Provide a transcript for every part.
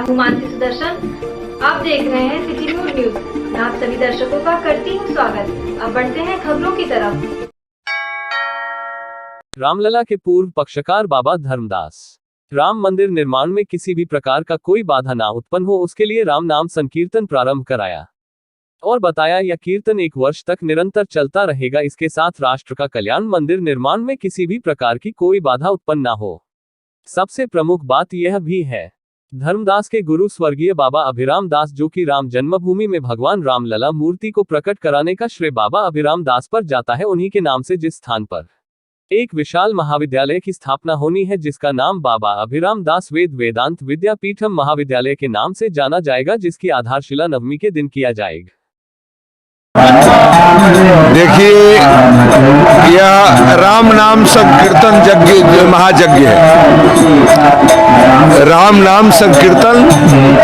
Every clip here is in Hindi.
हूँ मानसी सुदर्शन। आप देख रहे हैं सिटी न्यूज। मैं आप सभी दर्शकों का करती हूँ स्वागत। अब बढ़ते हैं खबरों की तरफ। रामलला के पूर्व पक्षकार बाबा धर्मदास। राम मंदिर निर्माण में किसी भी प्रकार का कोई बाधा ना उत्पन्न हो, उसके लिए राम नाम संकीर्तन प्रारंभ कराया और बताया यह कीर्तन 1 वर्ष तक निरंतर चलता रहेगा। इसके साथ राष्ट्र का कल्याण, मंदिर निर्माण में किसी भी प्रकार की कोई बाधा उत्पन्न ना हो। सबसे प्रमुख बात यह भी है, धर्मदास के गुरु स्वर्गीय बाबा अभिराम दास, जो कि राम जन्मभूमि में भगवान रामलला मूर्ति को प्रकट कराने का श्रेय बाबा अभिराम दास पर जाता है। उन्हीं के नाम से जिस स्थान पर एक विशाल महाविद्यालय की स्थापना होनी है, जिसका नाम बाबा अभिराम दास वेद वेदांत विद्यापीठम महाविद्यालय के नाम से जाना जाएगा, जिसकी आधारशिला नवमी के दिन किया जाएगा। देखिए, यह राम नाम संकीर्तन यज्ञ महायज्ञ है। राम नाम संकीर्तन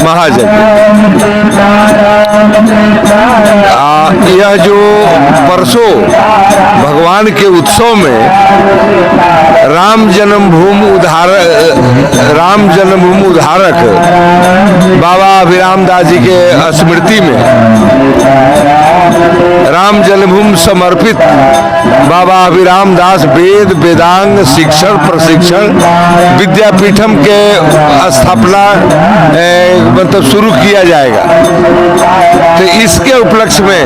महायज्ञ, यह जो परसों भगवान के उत्सव में राम जन्मभूमि उद्धारक बाबा अभिराम दास जी के स्मृति में राम जन्मभूमि समर्पित बाबा अभिराम दास वेद वेदांग शिक्षण प्रशिक्षण विद्यापीठम के स्थापना मतलब शुरू किया जाएगा। तो इसके उपलक्ष्य में,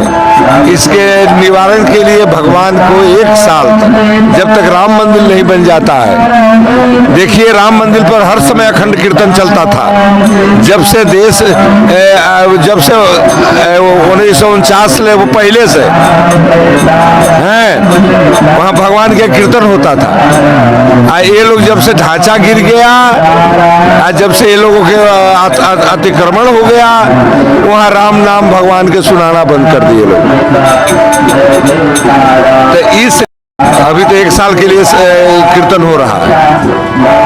इसके निवारण के लिए भगवान को 1 साल तक, जब तक राम मंदिर नहीं बन जाता है, देखिए राम मंदिर पर हर समय अखंड कीर्तन चलता था। जब से 1949 ले वो पहले से हैं, वहाँ भगवान के कीर्तन होता था। ये लोग जब से ढांचा गिर गया, जब से ये लोगों के अतिक्रमण हो गया, वहाँ राम नाम भगवान के सुनाना बंद कर दिए लोग। तो इस अभी तो 1 साल के लिए कीर्तन हो रहा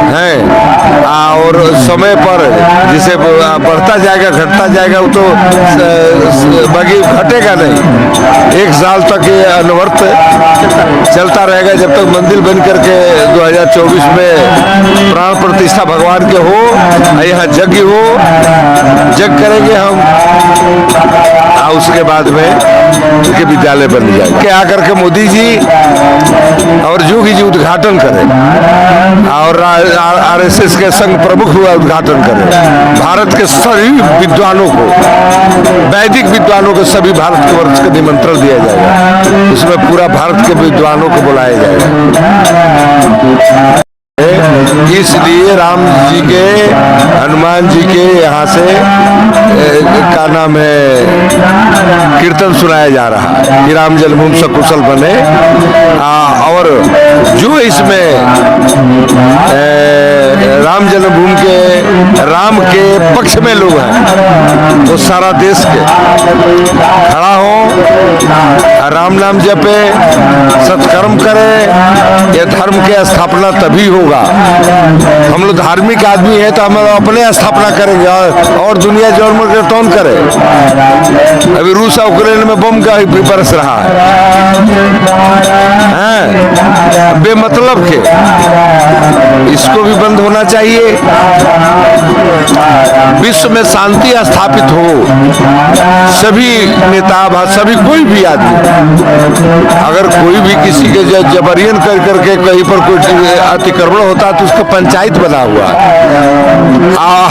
है और समय पर जिसे बढ़ता जाएगा घटता जाएगा, वो तो बाकी घटेगा नहीं। 1 साल तक ये अनवरत चलता रहेगा, जब तक मंदिर बन करके 2024 में प्राण प्रतिष्ठा भगवान के हो, यहाँ यज्ञ हो, यज्ञ करेंगे हम। उसके बाद में उनके विद्यालय बन जाएगा। क्या करके मोदी जी और योगी जी उद्घाटन करें और आरएसएस के संघ प्रमुख हुआ उद्घाटन करें। भारत के सभी विद्वानों को, वैदिक विद्वानों को, सभी भारत के वर्ष का निमंत्रण दिया जाएगा। उसमें पूरा भारत के विद्वानों को बुलाया जाएगा। इसलिए राम जी के, हनुमान जी के यहाँ से का नाम है कीर्तन सुनाया जा रहा है कि राम जन्मभूमि सकुशल बने। और जो इसमें राम जन्मभूमि के, राम के पक्ष में लोग हैं, वो सारा देश के खड़ा हो, राम नाम जपे, सत्कर्म करे। ये धर्म के स्थापना तभी होगा। हम लोग धार्मिक आदमी है तो हम अपने स्थापना करेंगे और दुनिया जोर में कौन करे। अभी रूस और यूक्रेन में बम का बरस रहा है बेमतलब के, इसको भी बंद होना चाहिए। विश्व में शांति स्थापित हो, सभी नेता, सभी कोई भी आदमी, अगर कोई भी किसी के जबरियन कर करके कहीं पर कोई अतिक्रमण होता है तो उसको पंचायत बना हुआ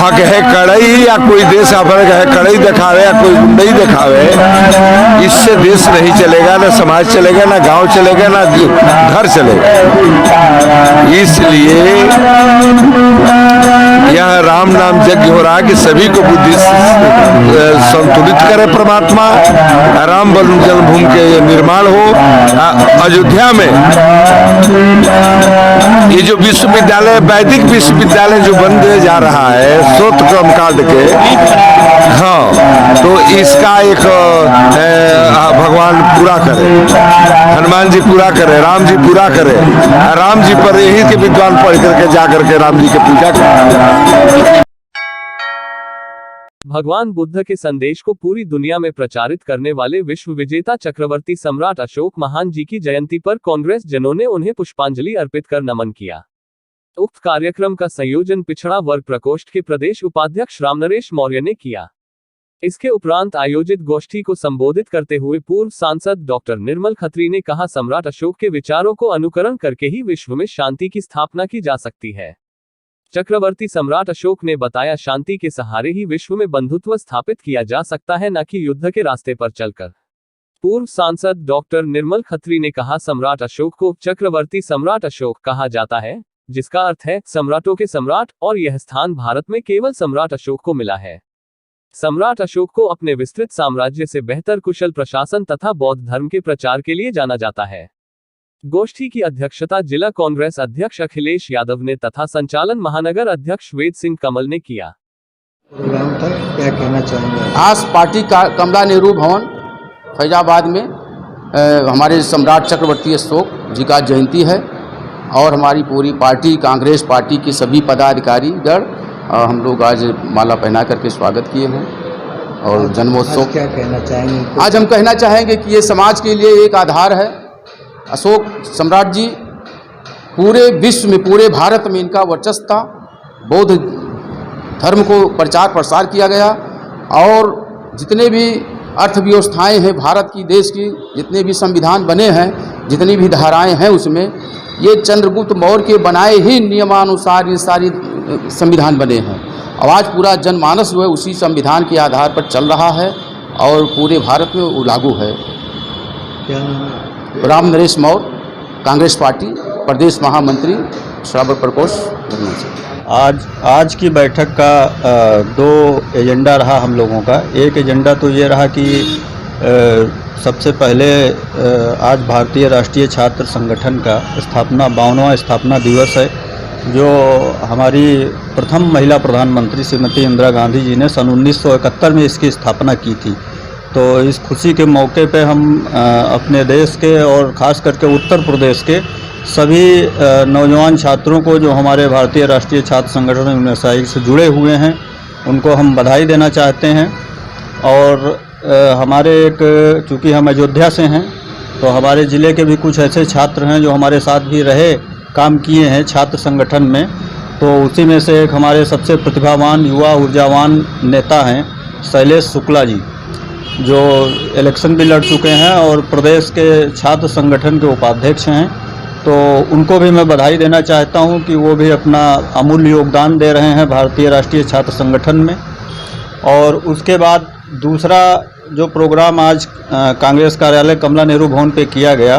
हक है कड़ई, या कोई देश है कड़ई दिखावे या कोई गुंडई दिखावे, इससे देश नहीं चलेगा, ना समाज चलेगा, ना गांव चलेगा, ना घर चलेगा। इसलिए यह राम नाम यज्ञ हो रहा है कि सभी को बुद्धि संतुलित करे परमात्मा। राम जन्मभूमि के निर्माण हो। अयोध्या में ये जो विश्वविद्यालय, वैदिक विश्वविद्यालय जो बनने जा रहा है स्रोत क्रम कांड के, हाँ, तो इसका एक भगवान पूरा करे, हनुमान जी पूरा करे, राम जी पूरा करे। राम जी पर यही के विद्वान पढ़ करके जा करके राम जी की पूजा करें। भगवान बुद्ध के संदेश को पूरी दुनिया में प्रचारित करने वाले विश्व विजेता चक्रवर्ती सम्राट अशोक महान जी की जयंती पर कांग्रेस जनों ने उन्हें पुष्पांजलि अर्पित कर नमन किया। उक्त कार्यक्रम का संयोजन पिछड़ा वर्ग प्रकोष्ठ के प्रदेश उपाध्यक्ष रामनरेश मौर्य ने किया। इसके उपरांत आयोजित गोष्ठी को संबोधित करते हुए पूर्व सांसद डॉक्टर निर्मल खत्री ने कहा, सम्राट अशोक के विचारों को अनुकरण करके ही विश्व में शांति की स्थापना की जा सकती है। चक्रवर्ती सम्राट अशोक ने बताया, शांति के सहारे ही विश्व में बंधुत्व स्थापित किया जा सकता है, न कि युद्ध के रास्ते पर चलकर। पूर्व सांसद डॉक्टर निर्मल खत्री ने कहा, सम्राट अशोक को चक्रवर्ती सम्राट अशोक कहा जाता है, जिसका अर्थ है सम्राटों के सम्राट, और यह स्थान भारत में केवल सम्राट अशोक को मिला है। सम्राट अशोक को अपने विस्तृत साम्राज्य से बेहतर कुशल प्रशासन तथा बौद्ध धर्म के प्रचार के लिए जाना जाता है। गोष्ठी की अध्यक्षता जिला कांग्रेस अध्यक्ष अखिलेश यादव ने तथा संचालन महानगर अध्यक्ष वेद सिंह कमल ने किया। प्रोग्राम था, क्या कहना चाहेंगे? आज पार्टी का कमला नेहरू भवन फैजाबाद में हमारे सम्राट चक्रवर्ती अशोक जी का जयंती है और हमारी पूरी पार्टी कांग्रेस पार्टी के सभी पदाधिकारी गण हम लोग आज माला पहना करके स्वागत किए हैं। और जन्मोत्सव क्या कहना चाहेंगे? आज हम कहना चाहेंगे कि ये समाज के लिए एक आधार है। अशोक सम्राट जी पूरे विश्व में, पूरे भारत में इनका वर्चस्व था। बौद्ध धर्म को प्रचार प्रसार किया गया और जितने भी अर्थव्यवस्थाएं हैं भारत की, देश की, जितने भी संविधान बने हैं, जितनी भी धाराएं हैं, उसमें ये चंद्रगुप्त मौर्य के बनाए ही नियमानुसार ये सारी संविधान बने हैं। और आज पूरा जनमानस जो है उसी संविधान के आधार पर चल रहा है और पूरे भारत में वो लागू है। क्या नाम है? रामनरेश मौर्य, कांग्रेस पार्टी, प्रदेश महामंत्री, श्रावक प्रकोष्ठ। आज की बैठक का दो एजेंडा रहा हम लोगों का। एक एजेंडा तो ये रहा कि सबसे पहले आज भारतीय राष्ट्रीय छात्र संगठन का 52वां स्थापना दिवस है, जो हमारी प्रथम महिला प्रधानमंत्री श्रीमती इंदिरा गांधी जी ने सन 1971 में इसकी स्थापना की थी। तो इस खुशी के मौके पे हम अपने देश के और ख़ास करके उत्तर प्रदेश के सभी नौजवान छात्रों को जो हमारे भारतीय राष्ट्रीय छात्र संगठन यूनिसाइक से जुड़े हुए हैं, उनको हम बधाई देना चाहते हैं। और हमारे चूँकि हम अयोध्या से हैं, तो हमारे ज़िले के भी कुछ ऐसे छात्र हैं जो हमारे साथ भी रहे, काम किए हैं छात्र संगठन में। तो उसी में से एक हमारे सबसे प्रतिभावान युवा ऊर्जावान नेता हैं शैलेश शुक्ला जी, जो इलेक्शन भी लड़ चुके हैं और प्रदेश के छात्र संगठन के उपाध्यक्ष हैं। तो उनको भी मैं बधाई देना चाहता हूं कि वो भी अपना अमूल्य योगदान दे रहे हैं भारतीय राष्ट्रीय छात्र संगठन में। और उसके बाद दूसरा जो प्रोग्राम आज कांग्रेस कार्यालय कमला नेहरू भवन पे किया गया,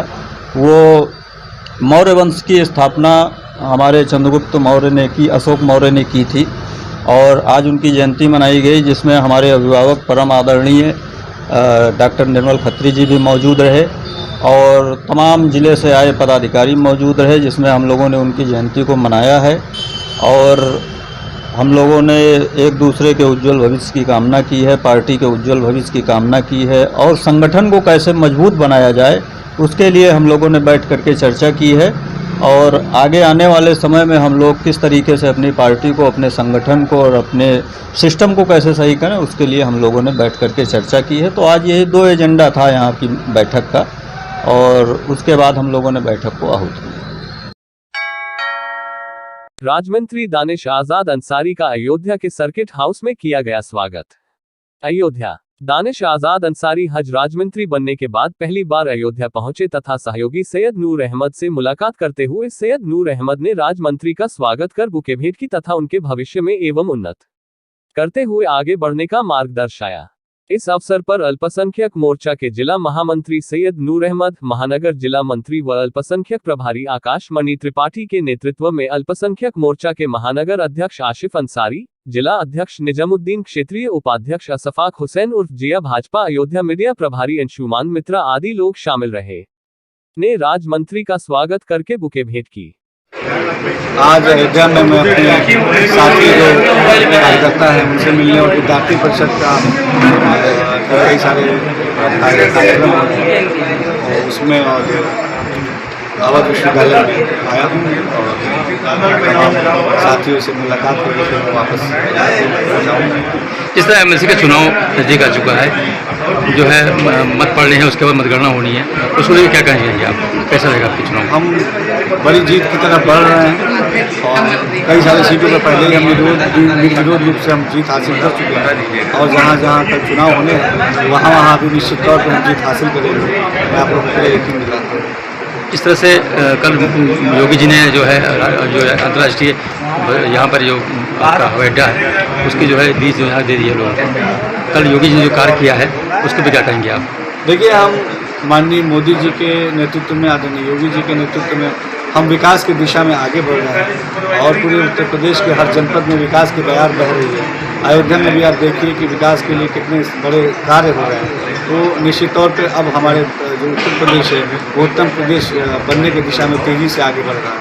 वो मौर्य वंश की स्थापना हमारे चंद्रगुप्त मौर्य ने की, अशोक मौर्य ने की थी। और आज उनकी जयंती मनाई गई, जिसमें हमारे अभिभावक परम आदरणीय डॉक्टर निर्मल खत्री जी भी मौजूद रहे और तमाम ज़िले से आए पदाधिकारी मौजूद रहे, जिसमें हम लोगों ने उनकी जयंती को मनाया है। और हम लोगों ने एक दूसरे के उज्जवल भविष्य की कामना की है, पार्टी के उज्जवल भविष्य की कामना की है और संगठन को कैसे मजबूत बनाया जाए उसके लिए हम लोगों ने बैठ करके चर्चा की है। और आगे आने वाले समय में हम लोग किस तरीके से अपनी पार्टी को, अपने संगठन को और अपने सिस्टम को कैसे सही करें, उसके लिए हम लोगों ने बैठ करके चर्चा की है। तो आज यही दो एजेंडा था यहाँ की बैठक का, और उसके बाद हम लोगों ने बैठक को आहूत किया। राज्यमंत्री दानिश आजाद अंसारी का अयोध्या के सर्किट हाउस में किया गया स्वागत। अयोध्या। दानिश आजाद अंसारी हज राज्यमंत्री बनने के बाद पहली बार अयोध्या पहुंचे तथा सहयोगी सैयद नूर अहमद से मुलाकात करते हुए सैयद नूर अहमद ने राज्यमंत्री का स्वागत कर बुके भेंट की तथा उनके भविष्य में एवं उन्नत करते हुए आगे बढ़ने का मार्ग दर्शाया। इस अवसर पर अल्पसंख्यक मोर्चा के जिला महामंत्री सैयद नूर अहमद, महानगर जिला मंत्री व अल्पसंख्यक प्रभारी आकाश मणि त्रिपाठी के नेतृत्व में अल्पसंख्यक मोर्चा के महानगर अध्यक्ष आशिफ अंसारी, जिला अध्यक्ष निजामुद्दीन, क्षेत्रीय उपाध्यक्ष असफाक हुसैन उर्फ जिया, भाजपा अयोध्या मीडिया प्रभारी अंशुमान मित्रा आदि लोग शामिल रहे। ने राज्यमंत्री का स्वागत करके बुके भेंट की। आज अयोध्या में मैं अपने साथी जो कार्यकर्ता हैं उनसे मिलने और विद्यार्थी परिषद का कई सारे कार्यक्रम उसमें और अवध विश्वविद्यालय में आया हूँ और साथियों से मुलाकात करके फिर मैं वापस जाऊँगा। इस तरह एमएलसी का चुनाव नजदीक आ चुका है, जो है मत पड़ने हैं, उसके बाद मतगणना होनी है, उसको लेकर क्या कहेंगे आप, कैसा रहेगा आपके चुनाव? हम बड़ी जीत की तरफ बढ़ रहे हैं और कई सारी सीटों पर पहले ही हम निर्विरोध रूप से हम जीत हासिल कर चुके हैं और जहाँ जहाँ तक चुनाव होने हैं वहाँ भी निश्चित तौर पर हम जीत हासिल करेंगे। मैं आप लोगों को यकीन दिलाता हूँ। इस तरह से कल योगी जी ने जो है अंतर्राष्ट्रीय यहाँ पर जो आपका हवाई अड्डा है उसकी जो है लीज जो है दे दी है लोगों को। कल योगी जी ने जो कार्य किया है उसको भी क्या कहेंगे आप? देखिए, हम माननीय मोदी जी के नेतृत्व में, आदरणीय योगी जी के नेतृत्व में हम विकास की दिशा में आगे बढ़ रहे हैं और पूरे उत्तर प्रदेश के हर जनपद में विकास की बयार बह रही है। अयोध्या में भी आप देखिए कि विकास के लिए कितने बड़े कार्य हो रहे हैं। तो निश्चित तौर पे अब हमारे जो उत्तर प्रदेश है वो उत्तम प्रदेश बनने की दिशा में तेज़ी से आगे बढ़ रहा है।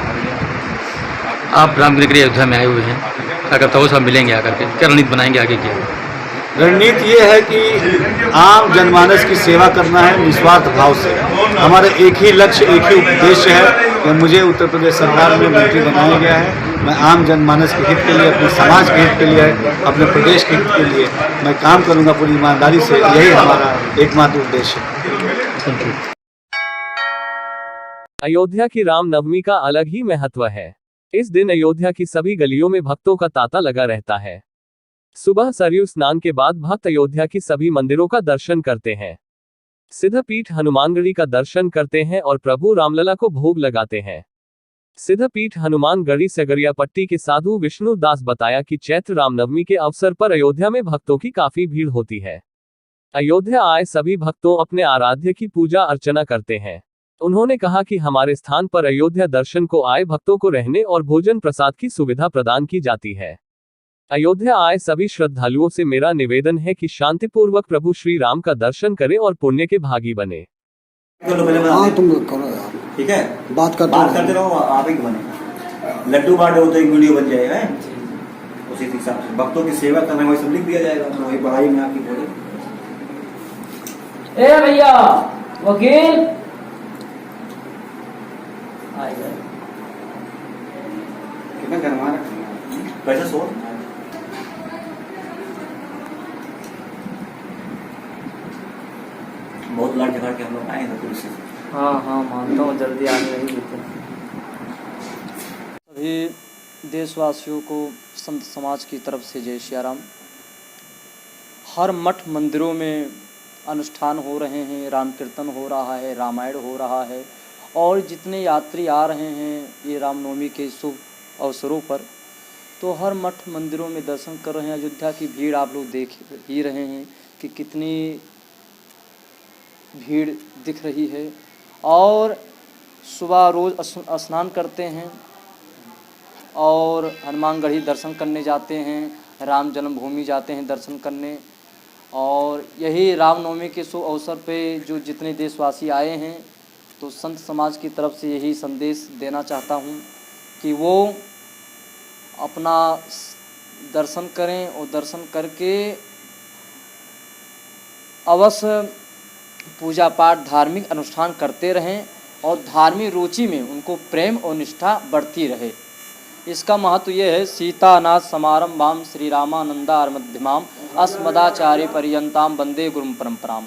आप रामनगरी अयोध्या में आए हुए हैं, अगर तो सब मिलेंगे आकर के, क्या रणनीति बनाएंगे आगे की? रणनीति ये है कि आम जनमानस की सेवा करना है निस्वार्थ भाव से। हमारा एक ही लक्ष्य, एक ही उद्देश्य है कि मुझे उत्तर प्रदेश सरकार में मंत्री बनाया गया है। मैं आम जनमानस के हित के लिए, अपने समाज के हित के लिए, अपने प्रदेश के हित के लिए मैं काम करूंगा पूरी ईमानदारी से। यही हमारा एकमात्र उद्देश्य है। अयोध्या की रामनवमी का अलग ही महत्व है। इस दिन अयोध्या की सभी गलियों में भक्तों का तांता लगा रहता है। सुबह सरयू स्नान के बाद भक्त अयोध्या की सभी मंदिरों का दर्शन करते हैं, सिद्धपीठ हनुमानगढ़ी का दर्शन करते हैं और प्रभु रामलला को भोग लगाते हैं। सिद्धपीठ हनुमानगढ़ी सगरियापट्टी के साधु विष्णु दास बताया कि चैत्र रामनवमी के अवसर पर अयोध्या में भक्तों की काफी भीड़ होती है। अयोध्या आए सभी भक्तों अपने आराध्य की पूजा अर्चना करते हैं। उन्होंने कहा कि हमारे स्थान पर अयोध्या दर्शन को आए भक्तों को रहने और भोजन प्रसाद की सुविधा प्रदान की जाती है। अयोध्या आए सभी श्रद्धालुओं से मेरा निवेदन है कि शांतिपूर्वक प्रभु श्री राम का दर्शन करें और पुण्य के भागी बने। हाँ, तुम करो यार, ठीक है, बात करते रहो, आप ही बने। लड्डू बांटे हो तो एक वीडियो बन जाएगा है? उसी हिसाब से भक्तों की सेवा करना वही सब लिख दिया जाएगा, तो वही पढ़ाई में आपकी बोले। ए भैया वकील कितना गरमा पैसा 100 बहुत लाख झगड़ के हम लोग आए हैं पुलिस से। हाँ मानता हूँ, जल्दी आने नहीं देते। सभी देशवासियों को संत समाज की तरफ से जय श्री राम। हर मठ मंदिरों में अनुष्ठान हो रहे हैं, राम कीर्तन हो रहा है, रामायण हो रहा है और जितने यात्री आ रहे हैं ये रामनवमी के शुभ अवसरों पर, तो हर मठ मंदिरों में दर्शन कर रहे हैं। अयोध्या की भीड़ आप लोग देख ही रहे हैं कि कितनी भीड़ दिख रही है और सुबह रोज़ स्नान करते हैं और हनुमानगढ़ी दर्शन करने जाते हैं, राम जन्मभूमि जाते हैं दर्शन करने। और यही रामनवमी के शुभ अवसर पे जो जितने देशवासी आए हैं, तो संत समाज की तरफ से यही संदेश देना चाहता हूँ कि वो अपना दर्शन करें और दर्शन करके अवश्य पूजा पाठ धार्मिक अनुष्ठान करते रहें और धार्मिक रुचि में उनको प्रेम और निष्ठा बढ़ती रहे। इसका महत्व ये है, सीतानाथ समारंभाम श्री रामानंदार मध्यमाम अस्मदाचार्य पर्यंताम वंदे गुरुम परंपराम।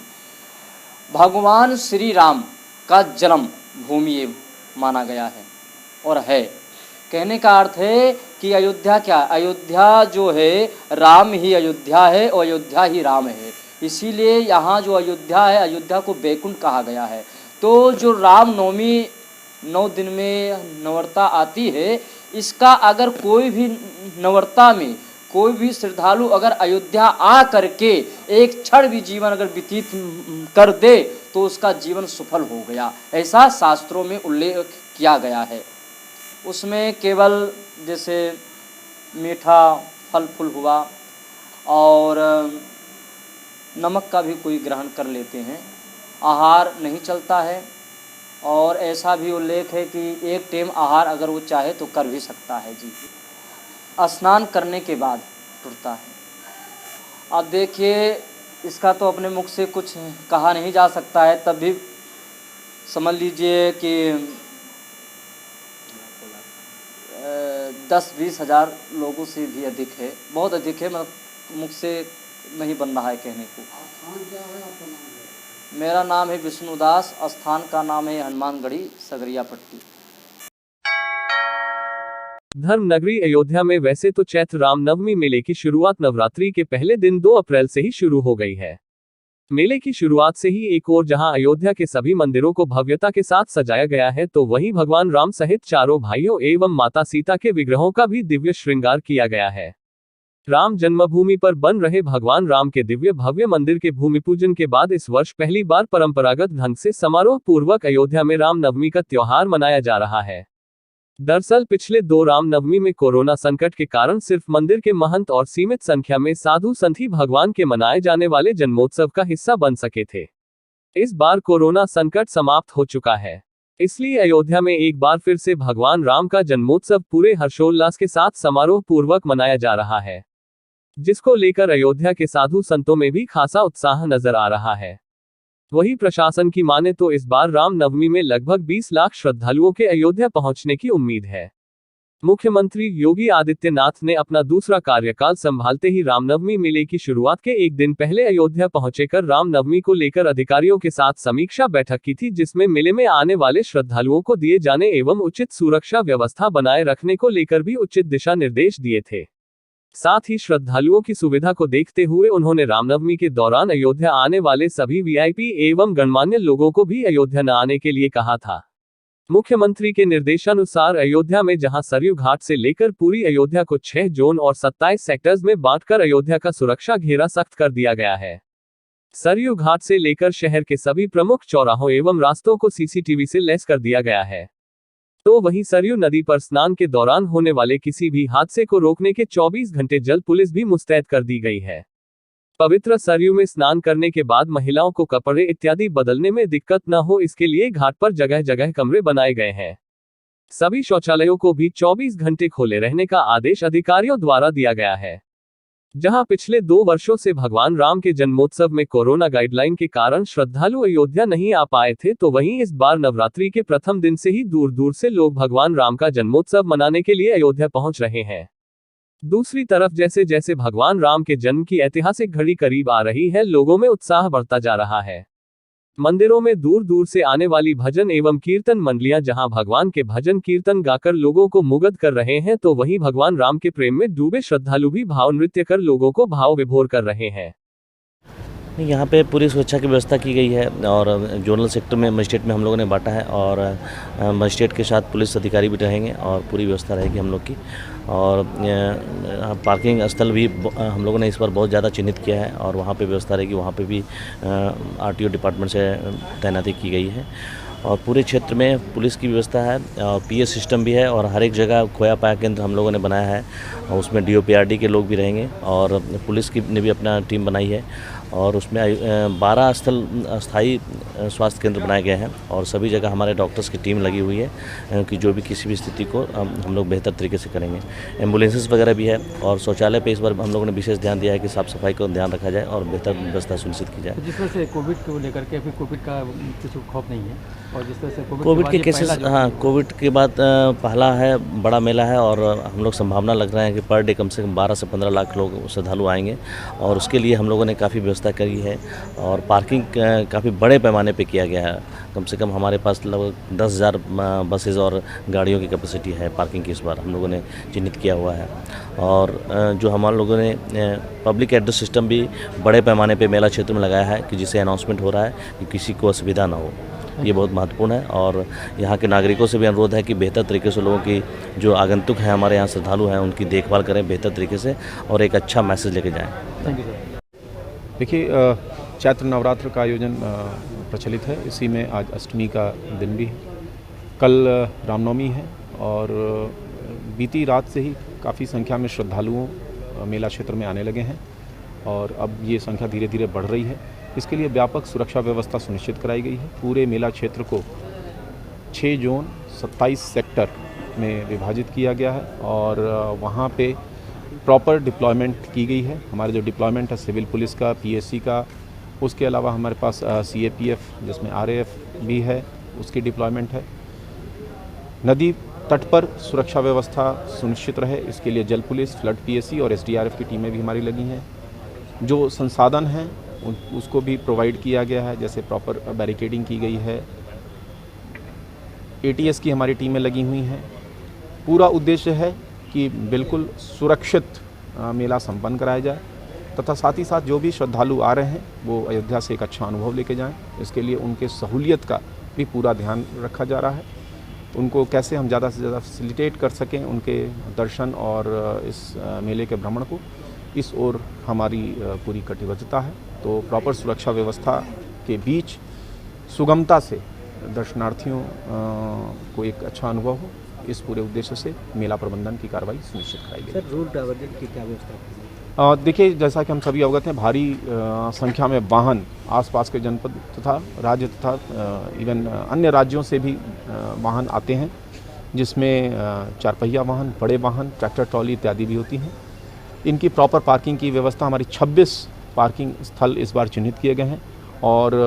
भगवान श्री राम का जन्म भूमि ये माना गया है और है। कहने का अर्थ है कि अयोध्या क्या है? अयोध्या जो है राम ही अयोध्या है और अयोध्या ही राम है। इसीलिए यहाँ जो अयोध्या है, अयोध्या को बैकुंठ कहा गया है। तो जो रामनवमी 9 दिन में नवरता आती है, इसका अगर कोई भी नवरता में कोई भी श्रद्धालु अगर अयोध्या आ करके एक क्षण भी जीवन अगर व्यतीत कर दे तो उसका जीवन सफल हो गया, ऐसा शास्त्रों में उल्लेख किया गया है। उसमें केवल जैसे मीठा फल फूल हुआ और नमक का भी कोई ग्रहण कर लेते हैं, आहार नहीं चलता है। और ऐसा भी उल्लेख है कि एक टाइम आहार अगर वो चाहे तो कर भी सकता है जी, स्नान करने के बाद टूटता है। अब देखिए, इसका तो अपने मुख से कुछ कहा नहीं जा सकता है, तब भी समझ लीजिए कि 10-20 हज़ार लोगों से भी अधिक है, बहुत अधिक है, मतलब मुख से नहीं बन रहा है कहने को। मेरा नाम है विष्णुदास, स्थान का नाम है हनुमानगढ़ी, सगरिया पट्टी। धर्म नगरी अयोध्या में वैसे तो चैत्र रामनवमी मेले की शुरुआत नवरात्रि के पहले दिन 2 अप्रैल से ही शुरू हो गई है। मेले की शुरुआत से ही एक ओर जहां अयोध्या के सभी मंदिरों को भव्यता के साथ सजाया गया है, तो वहीं भगवान राम सहित चारों भाइयों एवं माता सीता के विग्रहों का भी दिव्य श्रृंगार किया गया है। राम जन्मभूमि पर बन रहे भगवान राम के दिव्य भव्य मंदिर के भूमि पूजन के बाद इस वर्ष पहली बार परंपरागत ढंग से समारोह पूर्वक अयोध्या में रामनवमी का त्योहार मनाया जा रहा है। दरअसल पिछले 2 रामनवमी में कोरोना संकट के कारण सिर्फ मंदिर के महंत और सीमित संख्या में साधु संत ही भगवान के मनाए जाने वाले जन्मोत्सव का हिस्सा बन सके थे। इस बार कोरोना संकट समाप्त हो चुका है, इसलिए अयोध्या में एक बार फिर से भगवान राम का जन्मोत्सव पूरे हर्षोल्लास के साथ समारोह पूर्वक मनाया जा रहा है, जिसको लेकर अयोध्या के साधु संतों में भी खासा उत्साह नजर आ रहा है। वहीं प्रशासन की माने तो इस बार रामनवमी में लगभग 20 लाख श्रद्धालुओं के अयोध्या पहुंचने की उम्मीद है। मुख्यमंत्री योगी आदित्यनाथ ने अपना दूसरा कार्यकाल संभालते ही रामनवमी मेले की शुरुआत के एक दिन पहले अयोध्या पहुंचकर रामनवमी को लेकर अधिकारियों के साथ समीक्षा बैठक की थी, जिसमें मेले में आने वाले श्रद्धालुओं को दिए जाने एवं उचित सुरक्षा व्यवस्था बनाए रखने को लेकर भी उचित दिशा निर्देश दिए थे। साथ ही श्रद्धालुओं की सुविधा को देखते हुए उन्होंने रामनवमी के दौरान अयोध्या आने वाले सभी वीआईपी एवं गणमान्य लोगों को भी अयोध्या न आने के लिए कहा था। मुख्यमंत्री के निर्देशानुसार अयोध्या में जहां सरयू घाट से लेकर पूरी अयोध्या को 6 जोन और 27 सेक्टर्स में बांटकर अयोध्या का सुरक्षा घेरा सख्त कर दिया गया है। सरयू घाट से लेकर शहर के सभी प्रमुख चौराहों एवं रास्तों को सीसीटीवी से लैस कर दिया गया है। तो वहीं सरयू नदी पर स्नान के दौरान होने वाले किसी भी हादसे को रोकने के 24 घंटे जल पुलिस भी मुस्तैद कर दी गई है। पवित्र सरयू में स्नान करने के बाद महिलाओं को कपड़े इत्यादि बदलने में दिक्कत न हो, इसके लिए घाट पर जगह जगह कमरे बनाए गए हैं। सभी शौचालयों को भी 24 घंटे खोले रहने का आदेश अधिकारियों द्वारा दिया गया है। जहां पिछले 2 वर्षों से भगवान राम के जन्मोत्सव में कोरोना गाइडलाइन के कारण श्रद्धालु अयोध्या नहीं आ पाए थे, तो वहीं इस बार नवरात्रि के प्रथम दिन से ही दूर दूर से लोग भगवान राम का जन्मोत्सव मनाने के लिए अयोध्या पहुंच रहे हैं। दूसरी तरफ जैसे जैसे भगवान राम के जन्म की ऐतिहासिक घड़ी करीब आ रही है, लोगों में उत्साह बढ़ता जा रहा है। मंदिरों में दूर दूर से आने वाली भजन एवं कीर्तन मंडलियां जहां भगवान के भजन कीर्तन गाकर लोगों को मुग्ध कर रहे हैं, तो वहीं भगवान राम के प्रेम में डूबे श्रद्धालु भी भाव नृत्य कर लोगों को भाव विभोर कर रहे हैं। यहाँ पे पूरी सुरक्षा की व्यवस्था की गई है और जोनल सेक्टर में मजिस्ट्रेट में हम लोगों ने बांटा है और मजिस्ट्रेट के साथ पुलिस अधिकारी भी रहेंगे और पूरी व्यवस्था रहेगी हम लोग की। और पार्किंग स्थल भी हम लोगों ने इस बार बहुत ज़्यादा चिन्हित किया है और वहाँ पे व्यवस्था रहेगी, वहाँ पे भी आरटीओ डिपार्टमेंट से तैनाती की गई है और पूरे क्षेत्र में पुलिस की व्यवस्था है और पीएस सिस्टम भी है और हर एक जगह खोया पाया केंद्र हम लोगों ने बनाया है और उसमें डीओपीआरडी के लोग भी रहेंगे और पुलिस की ने भी अपना टीम बनाई है और उसमें 12 स्थायी स्वास्थ्य केंद्र बनाए गए हैं और सभी जगह हमारे डॉक्टर्स की टीम लगी हुई है कि जो भी किसी भी स्थिति को हम लोग बेहतर तरीके से करेंगे। एम्बुलेंसेस वगैरह भी है और शौचालय पे इस बार हम लोगों ने विशेष ध्यान दिया है कि साफ़ सफाई को ध्यान रखा जाए और बेहतर व्यवस्था सुनिश्चित की जाए। जिस तरह से कोविड को लेकर के अभी कोविड का किसी को खौफ नहीं है और जिस तरह से कोविड के केसेस, हाँ, कोविड के बाद पहला है बड़ा मेला है और हम लोग संभावना लग रहा है कि पर डे कम से कम 12 से 15 लाख लोग श्रद्धालु आएंगे और उसके लिए हम लोगों ने काफ़ी व्यवस्था करी है और पार्किंग काफ़ी बड़े पैमाने पे किया गया है। कम से कम हमारे पास लगभग 10,000 बसेज और गाड़ियों की कैपेसिटी है पार्किंग की, इस बार हम लोगों ने चिन्हित किया हुआ है और जो हमारे लोगों ने पब्लिक एड्रेस सिस्टम भी बड़े पैमाने पे मेला क्षेत्र में लगाया है कि जिससे अनाउंसमेंट हो रहा है कि किसी को असुविधा ना हो। ये बहुत महत्वपूर्ण है और यहाँ के नागरिकों से भी अनुरोध है कि बेहतर तरीके से लोगों की जो आगंतुक हैं हमारे यहाँ श्रद्धालु हैं उनकी देखभाल करें बेहतर तरीके से और एक अच्छा मैसेज लेके जाएँ। Thank you sir. देखिए, चैत्र नवरात्र का आयोजन प्रचलित है, इसी में आज अष्टमी का दिन भी है, कल रामनवमी है और बीती रात से ही काफ़ी संख्या में श्रद्धालुओं मेला क्षेत्र में आने लगे हैं और अब ये संख्या धीरे धीरे बढ़ रही है। इसके लिए व्यापक सुरक्षा व्यवस्था सुनिश्चित कराई गई है। पूरे मेला क्षेत्र को 6 जोन 27 सेक्टर में विभाजित किया गया है और वहाँ पे प्रॉपर डिप्लॉयमेंट की गई है। हमारे जो डिप्लॉयमेंट है सिविल पुलिस का, पीएससी का, उसके अलावा हमारे पास सीएपीएफ जिसमें आरएएफ भी है, उसकी डिप्लॉयमेंट है। नदी तट पर सुरक्षा व्यवस्था सुनिश्चित रहे, इसके लिए जल पुलिस, फ्लड पीएसी और एसडीआरएफ की टीमें भी हमारी लगी हैं। जो संसाधन हैं उसको भी प्रोवाइड किया गया है, जैसे प्रॉपर बैरिकेडिंग की गई है, एटीएस की हमारी टीमें लगी हुई हैं। पूरा उद्देश्य है कि बिल्कुल सुरक्षित मेला संपन्न कराया जाए तथा साथ ही साथ जो भी श्रद्धालु आ रहे हैं वो अयोध्या से एक अच्छा अनुभव लेके जाएं। इसके लिए उनके सहूलियत का भी पूरा ध्यान रखा जा रहा है। उनको कैसे हम ज़्यादा से ज़्यादा फैसिलिटेट कर सकें उनके दर्शन और इस मेले के भ्रमण को, इस ओर हमारी पूरी कटिबद्धता है। तो प्रॉपर सुरक्षा व्यवस्था के बीच सुगमता से दर्शनार्थियों को एक अच्छा अनुभव हो, इस पूरे उद्देश्य से मेला प्रबंधन की कार्रवाई सुनिश्चित कराई गई। सर, रूट डाइवर्जन की क्या व्यवस्था है? देखिए, जैसा कि हम सभी अवगत हैं, भारी संख्या में वाहन आसपास के जनपद तथा राज्य तथा इवन अन्य राज्यों से भी वाहन आते हैं, जिसमें चारपहिया वाहन, बड़े वाहन, ट्रैक्टर ट्रॉली इत्यादि भी होती हैं। इनकी प्रॉपर पार्किंग की व्यवस्था, हमारी 26 पार्किंग स्थल इस बार चिन्हित किए गए हैं और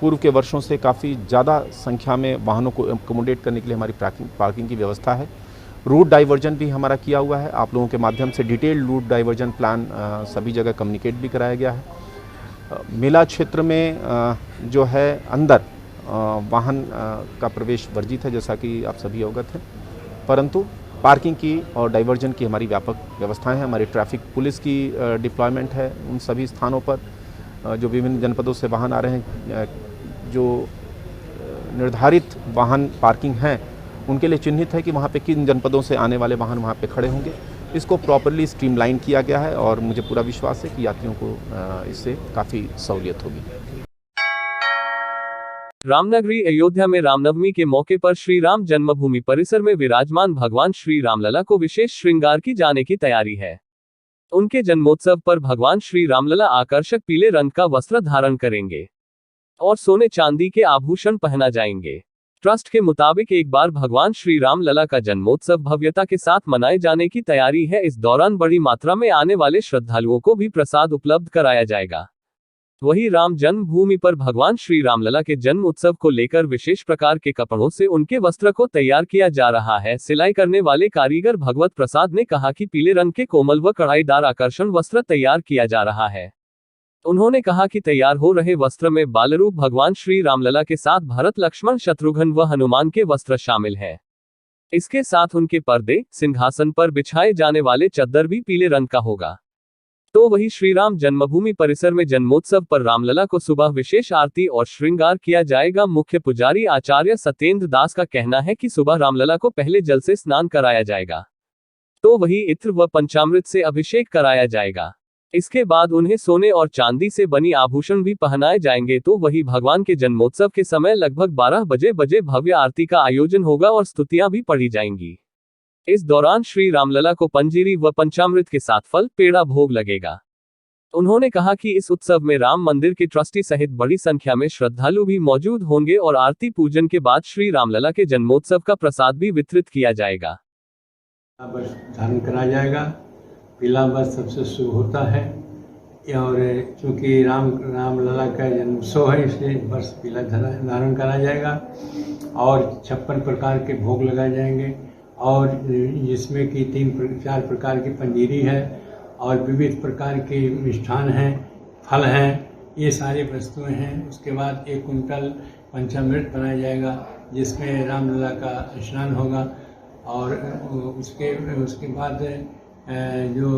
पूर्व के वर्षों से काफ़ी ज़्यादा संख्या में वाहनों को एकोमोडेट करने के लिए हमारी पार्किंग की व्यवस्था है। रूट डाइवर्जन भी हमारा किया हुआ है। आप लोगों के माध्यम से डिटेल्ड रूट डाइवर्जन प्लान सभी जगह कम्युनिकेट भी कराया गया है। मेला क्षेत्र में जो है अंदर वाहन का प्रवेश वर्जित है, जैसा कि आप सभी अवगत हैं, परंतु पार्किंग की और डाइवर्जन की हमारी व्यापक व्यवस्थाएं हैं। हमारी ट्रैफिक पुलिस की डिप्लॉयमेंट है उन सभी स्थानों पर जो विभिन्न जनपदों से वाहन आ रहे हैं। जो निर्धारित वाहन पार्किंग हैं उनके लिए चिन्हित है कि वहाँ पे किन जनपदों से आने वाले वाहन वहाँ पे खड़े होंगे। इसको प्रॉपरली स्ट्रीमलाइन किया गया है और मुझे पूरा विश्वास है कि यात्रियों को इससे काफ़ी सहूलियत होगी। रामनगरी अयोध्या में रामनवमी के मौके पर श्री राम जन्मभूमि परिसर में विराजमान भगवान श्री रामलला को विशेष श्रृंगार की जाने की तैयारी है। उनके जन्मोत्सव पर भगवान श्री रामलला आकर्षक पीले रंग का वस्त्र धारण करेंगे और सोने चांदी के आभूषण पहना जाएंगे। ट्रस्ट के मुताबिक एक बार भगवान श्री रामलला का जन्मोत्सव भव्यता के साथ मनाए जाने की तैयारी है। इस दौरान बड़ी मात्रा में आने वाले श्रद्धालुओं को भी प्रसाद उपलब्ध कराया जाएगा। वहीं राम जन्मभूमि पर भगवान श्री रामलला के जन्म उत्सव को लेकर विशेष प्रकार के कपड़ों से उनके वस्त्र को तैयार किया जा रहा है। सिलाई करने वाले कारीगर भगवत प्रसाद ने कहा कि पीले रंग के कोमल व कढ़ाईदार आकर्षण वस्त्र तैयार किया जा रहा है। उन्होंने कहा कि तैयार हो रहे वस्त्र में बालरूप भगवान श्री रामलला के साथ भरत, लक्ष्मण, शत्रुघ्न व हनुमान के वस्त्र शामिल हैं। इसके साथ उनके पर्दे, सिंहासन पर बिछाए जाने वाले चद्दर भी पीले रंग का होगा। तो वही श्री राम जन्मभूमि परिसर में जन्मोत्सव पर रामलला को सुबह विशेष आरती और श्रृंगार किया जाएगा। मुख्य पुजारी आचार्य सत्येंद्र दास का कहना है कि सुबह रामलला को पहले जल से स्नान कराया जाएगा, तो वही इत्र व पंचामृत से अभिषेक कराया जाएगा। इसके बाद उन्हें सोने और चांदी से बनी आभूषण भी पहनाए जाएंगे। तो वही भगवान के जन्मोत्सव के समय लगभग 12 बजे भव्य आरती का आयोजन होगा और स्तुतियां भी पढ़ी जाएंगी। इस दौरान श्री रामलला को पंजीरी व पंचामृत के साथ फल पेड़ा भोग लगेगा। उन्होंने कहा कि इस उत्सव में राम मंदिर के ट्रस्टी सहित बड़ी संख्या में श्रद्धालु भी मौजूद होंगे और आरती पूजन के बाद श्री रामलला के जन्मोत्सव का प्रसाद भी वितरित किया जाएगा। धारण कराया जाएगा। पीला वस्त्र सबसे शुभ होता है और चूँकि रामलला का जन्मोत्सव है इसलिए वस्त्र पीला धारण कराया जाएगा और 56 प्रकार के भोग लगाए जाएंगे और जिसमें कि 4 प्रकार की पंजीरी है और विविध प्रकार के मिष्ठान हैं, फल हैं, ये सारी वस्तुएं हैं। उसके बाद 1 कुंटल पंचामृत बनाया जाएगा जिसमें रामलला का स्नान होगा और उसके बाद जो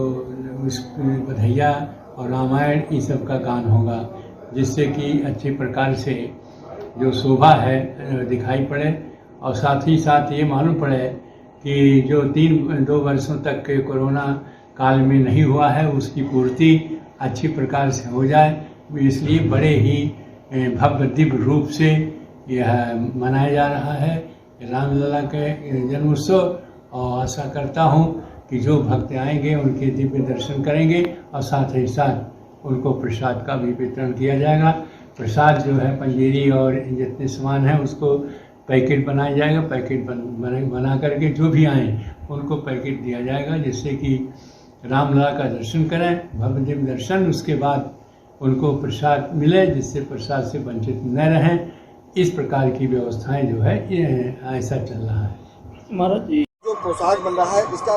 बधैया और रामायण ये सब का गान होगा, जिससे कि अच्छे प्रकार से जो शोभा है दिखाई पड़े और साथ ही साथ ये मालूम पड़े कि जो 2 वर्षों तक कोरोना काल में नहीं हुआ है उसकी पूर्ति अच्छी प्रकार से हो जाए, इसलिए बड़े ही भव्य दिव्य रूप से यह मनाया जा रहा है रामलला के जन्मोत्सव। और आशा करता हूँ कि जो भक्त आएंगे उनके दिव्य दर्शन करेंगे और साथ ही साथ उनको प्रसाद का भी वितरण किया जाएगा। प्रसाद जो है पंजीरी और जितने सामान हैं उसको पैकेट बनाया जाएगा। पैकेट बना करके जो भी आएँ उनको पैकेट दिया जाएगा जिससे कि रामलला का दर्शन करें, भव्य दिव्य दर्शन, उसके बाद उनको प्रसाद मिले जिससे प्रसाद से वंचित न रहें। इस प्रकार की व्यवस्थाएं जो है ये ऐसा चल रहा है। महाराज जी जो पोशाक बन रहा है इसका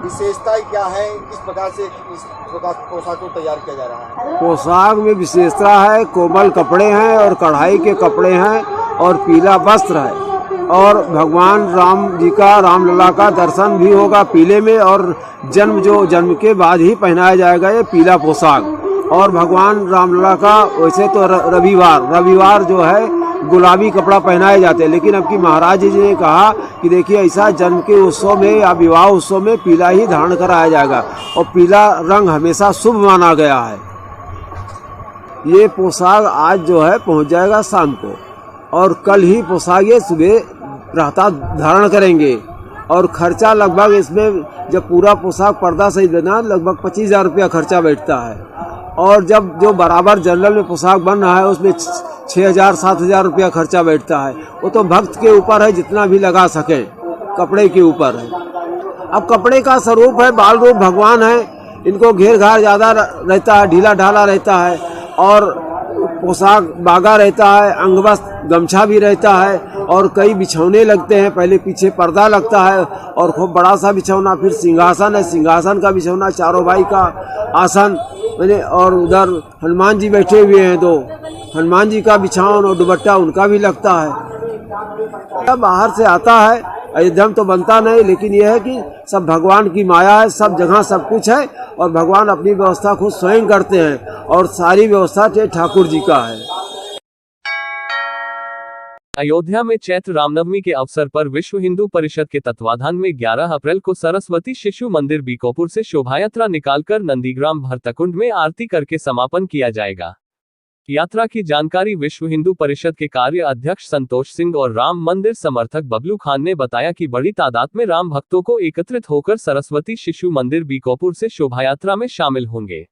विशेषता क्या है, किस प्रकार से इस पोशाक को तैयार किया जा रहा है? पोशाक में विशेषता है, कोमल कपड़े हैं और कढ़ाई के कपड़े हैं और पीला वस्त्र है और भगवान राम जी का, रामलला का दर्शन भी होगा पीले में और जन्म के बाद ही पहनाया जाएगा ये पीला पोशाक। और भगवान रामलला का वैसे तो रविवार जो है गुलाबी कपड़ा पहनाए जाते हैं, लेकिन अब की महाराज जी ने कहा कि देखिए ऐसा जन्म के उत्सव में या विवाह उत्सव में पीला ही धारण कराया जाएगा और पीला रंग हमेशा शुभ माना गया है। ये पोशाक आज जो है पहुंच जाएगा शाम को और कल ही पोशाक ये सुबह प्रातः धारण करेंगे और खर्चा लगभग इसमें जब पूरा पोशाक पर्दा सहित बना लगभग 25,000 रुपया खर्चा बैठता है और जब जो बराबर जनरल में पोशाक बन रहा है उसमें 6,000-7,000 रुपया खर्चा बैठता है। वो तो भक्त के ऊपर है, जितना भी लगा सके कपड़े के ऊपर है। अब कपड़े का स्वरूप है, बाल रूप भगवान है, इनको घेर घार ज़्यादा रहता है, ढीला ढाला रहता है और पोशाक बागा रहता है, अंगवस्त्र गमछा भी रहता है और कई बिछौने लगते हैं, पहले पीछे पर्दा लगता है और खूब बड़ा सा बिछौना, फिर सिंहासन है, सिंहासन का बिछौना, चारों भाई का आसन और उधर हनुमान जी बैठे हुए हैं, दो हनुमान जी का बिछावन और दुपट्टा उनका भी लगता है। बाहर से आता है, अयोध्या में तो बनता नहीं, लेकिन यह है कि सब भगवान की माया है, सब जगह सब कुछ है और भगवान अपनी व्यवस्था खुद स्वयं करते हैं और सारी व्यवस्था ठाकुर जी का है। अयोध्या में चैत्र रामनवमी के अवसर पर विश्व हिंदू परिषद के तत्वाधान में 11 अप्रैल को सरस्वती शिशु मंदिर बीकोपुर से शोभायात्रा निकालकर नंदीग्राम भरतकुंड में आरती करके समापन किया जाएगा। यात्रा की जानकारी विश्व हिंदू परिषद के कार्य अध्यक्ष संतोष सिंह और राम मंदिर समर्थक बबलू खान ने बताया कि बड़ी तादाद में राम भक्तों को एकत्रित होकर सरस्वती शिशु मंदिर बीकोपुर से शोभायात्रा में शामिल होंगे।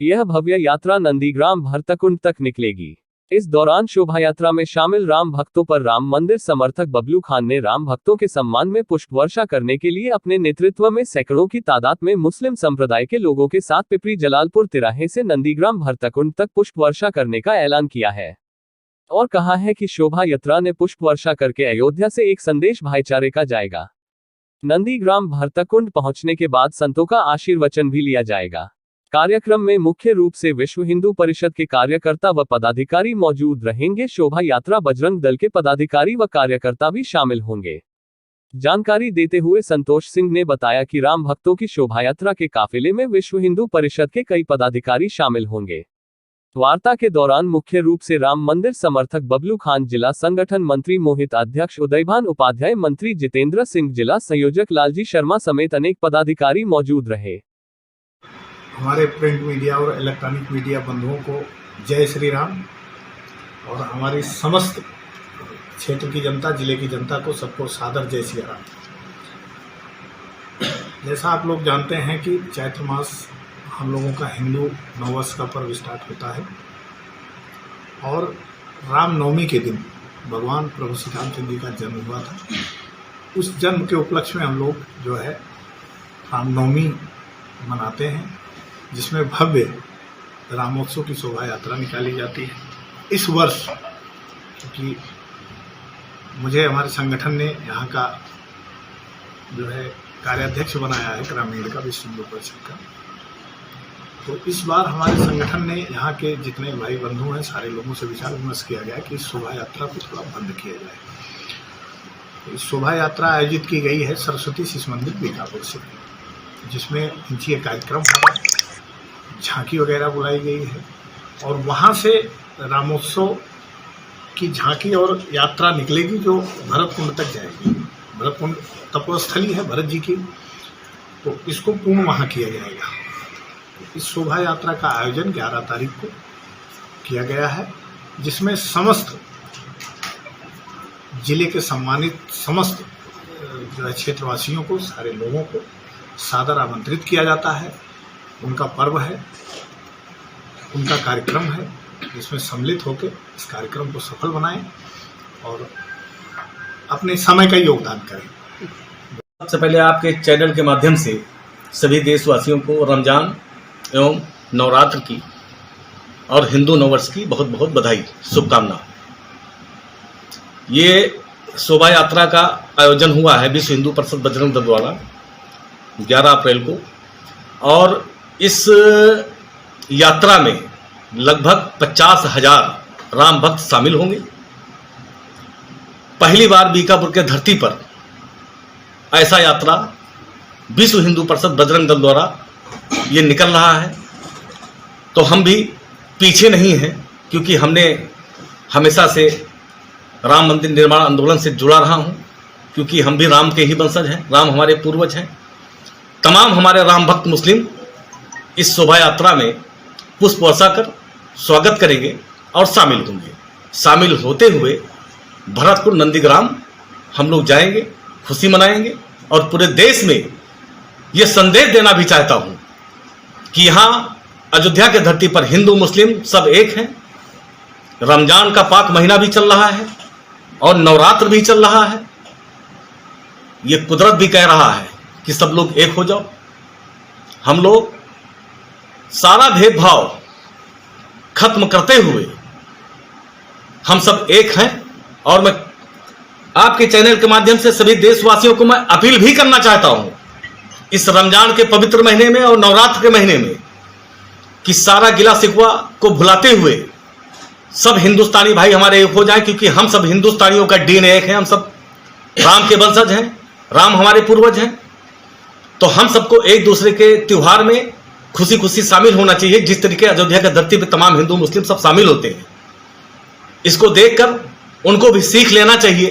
यह भव्य यात्रा नंदीग्राम भरतकुंड तक निकलेगी। इस दौरान शोभायात्रा में शामिल राम भक्तों पर राम मंदिर समर्थक बबलू खान ने राम भक्तों के सम्मान में पुष्प वर्षा करने के लिए अपने नेतृत्व में सैकड़ों की तादाद में मुस्लिम संप्रदाय के लोगों के साथ पिपरी जलालपुर तिराहे से नंदीग्राम भरतकुंड तक पुष्प वर्षा करने का ऐलान किया है और कहा है कि शोभा यात्रा ने पुष्प वर्षा करके अयोध्या से एक संदेश भाईचारे का जाएगा। नंदीग्राम भरतकुंड पहुंचने के बाद संतों का आशीर्वचन भी लिया जाएगा। कार्यक्रम में मुख्य रूप से विश्व हिंदू परिषद के कार्यकर्ता व पदाधिकारी मौजूद रहेंगे। शोभा यात्रा बजरंग दल के पदाधिकारी व कार्यकर्ता भी शामिल होंगे। जानकारी देते हुए संतोष सिंह ने बताया कि राम भक्तों की शोभायात्रा के काफिले में विश्व हिंदू परिषद के कई पदाधिकारी शामिल होंगे। वार्ता के दौरान मुख्य रूप से राम मंदिर समर्थक बबलू खान, जिला संगठन मंत्री मोहित, अध्यक्ष उदयभान उपाध्याय, मंत्री जितेंद्र सिंह, जिला संयोजक लालजी शर्मा समेत अनेक पदाधिकारी मौजूद रहे। हमारे प्रिंट मीडिया और इलेक्ट्रॉनिक मीडिया बंधुओं को जय श्री राम और हमारी समस्त क्षेत्र की जनता, जिले की जनता को सबको सादर जय श्री राम। जैसा आप लोग जानते हैं कि चैत्र मास हम लोगों का हिंदू नववर्ष का पर्व स्टार्ट होता है और रामनवमी के दिन भगवान प्रभु श्री रामचंद्र जी का जन्म हुआ था। उस जन्म के उपलक्ष्य में हम लोग जो है रामनवमी मनाते हैं, जिसमें भव्य रामोत्सव की शोभा यात्रा निकाली जाती है। इस वर्ष क्योंकि मुझे हमारे संगठन ने यहाँ का जो है कार्याध्यक्ष बनाया है ग्रामीण का, विश्व हिंदू परिषद का, तो इस बार हमारे संगठन ने यहाँ के जितने भाई बंधु हैं सारे लोगों से विचार विमर्श किया गया कि इस शोभा यात्रा को थोड़ा बंद किया जाए। तो इस शोभा यात्रा आयोजित की गई है सरस्वती शिशु मंदिर बीकापुर से, जिसमें इनकी कार्यक्रम होगा, झांकी वगैरह बुलाई गई है और वहाँ से रामोत्सव की झांकी और यात्रा निकलेगी जो भरतकुंड तक जाएगी। भरतकुंड तपोस्थली है भरत जी की, तो इसको पूर्ण वहाँ किया जाएगा। इस शोभा यात्रा का आयोजन 11 तारीख को किया गया है, जिसमें समस्त जिले के सम्मानित समस्त जो है क्षेत्रवासियों को, सारे लोगों को सादर आमंत्रित किया जाता है। उनका पर्व है, उनका कार्यक्रम है, जिसमें सम्मिलित होकर इस कार्यक्रम को सफल बनाएं और अपने समय का योगदान करें। सबसे पहले आपके चैनल के माध्यम से सभी देशवासियों को रमजान एवं नवरात्र की और हिंदू नववर्ष की बहुत बहुत बधाई, शुभकामना। ये शोभा यात्रा का आयोजन हुआ है विश्व हिंदू परिषद बजरंग दल द्वारा 11 अप्रैल को, और इस यात्रा में लगभग 50,000 राम भक्त शामिल होंगे। पहली बार बीकापुर के धरती पर ऐसा यात्रा विश्व हिंदू परिषद बजरंग दल द्वारा ये निकल रहा है, तो हम भी पीछे नहीं हैं, क्योंकि हमने हमेशा से राम मंदिर निर्माण आंदोलन से जुड़ा रहा हूं, क्योंकि हम भी राम के ही वंशज हैं, राम हमारे पूर्वज हैं। तमाम हमारे राम भक्त मुस्लिम इस शोभा यात्रा में पुष्प वर्षा कर स्वागत करेंगे और शामिल होंगे। शामिल होते हुए भरतपुर नंदीग्राम हम लोग जाएंगे, खुशी मनाएंगे, और पूरे देश में ये संदेश देना भी चाहता हूं कि यहाँ अयोध्या के धरती पर हिंदू मुस्लिम सब एक हैं। रमजान का पाक महीना भी चल रहा है और नवरात्र भी चल रहा है। ये कुदरत भी कह रहा है कि सब लोग एक हो जाओ। हम लोग सारा भेदभाव खत्म करते हुए हम सब एक हैं, और मैं आपके चैनल के माध्यम से सभी देशवासियों को मैं अपील भी करना चाहता हूं इस रमजान के पवित्र महीने में और नवरात्र के महीने में कि सारा गिला शिकवा को भुलाते हुए सब हिंदुस्तानी भाई हमारे एक हो जाएं, क्योंकि हम सब हिंदुस्तानियों का डीएनए एक है। हम सब राम के वंशज हैं, राम हमारे पूर्वज हैं, तो हम सबको एक दूसरे के त्योहार में खुशी खुशी शामिल होना चाहिए, जिस तरीके अयोध्या की धरती पर तमाम हिंदू मुस्लिम सब शामिल होते हैं। इसको देखकर उनको भी सीख लेना चाहिए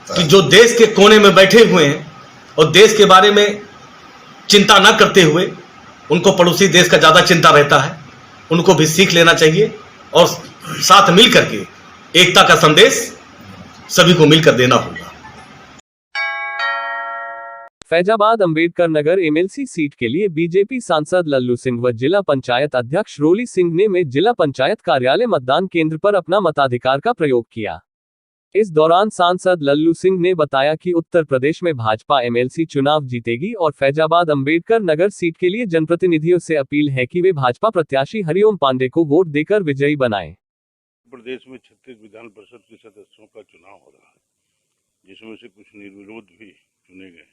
कि जो देश के कोने में बैठे हुए हैं और देश के बारे में चिंता न करते हुए उनको पड़ोसी देश का ज़्यादा चिंता रहता है, उनको भी सीख लेना चाहिए और साथ मिल करके एकता का संदेश सभी को मिलकर देना होगा। फैजाबाद अंबेडकर नगर एमएलसी सीट के लिए बीजेपी सांसद लल्लू सिंह व जिला पंचायत अध्यक्ष रोली सिंह ने में जिला पंचायत कार्यालय मतदान केंद्र पर अपना मताधिकार का प्रयोग किया। इस दौरान सांसद लल्लू सिंह ने बताया कि उत्तर प्रदेश में भाजपा एमएलसी चुनाव जीतेगी और फैजाबाद अंबेडकर नगर सीट के लिए जनप्रतिनिधियों से अपील है कि वे भाजपा प्रत्याशी हरिओम पांडे को वोट देकर विजयी बनाएं। प्रदेश में 36 विधान परिषद के सदस्यों का चुनाव हो रहा है, जिसमें से कुछ निर्विरोध भी चुने गए।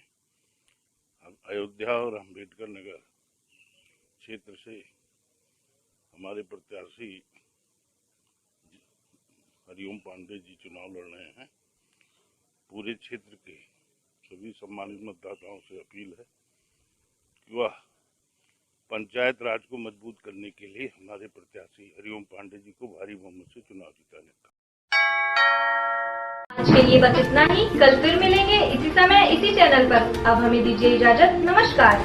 अयोध्या और अंबेडकर नगर क्षेत्र से हमारे प्रत्याशी हरिओम पांडे जी चुनाव लड़ रहे हैं। पूरे क्षेत्र के सभी सम्मानित मतदाताओं से अपील है कि वह पंचायत राज को मजबूत करने के लिए हमारे प्रत्याशी हरिओम पांडे जी को भारी बहुमत से चुनाव जिताने का। आज के लिए बस इतना ही। कल फिर मिलेंगे इसी समय इसी चैनल पर। अब हमें दीजिए इजाजत। नमस्कार।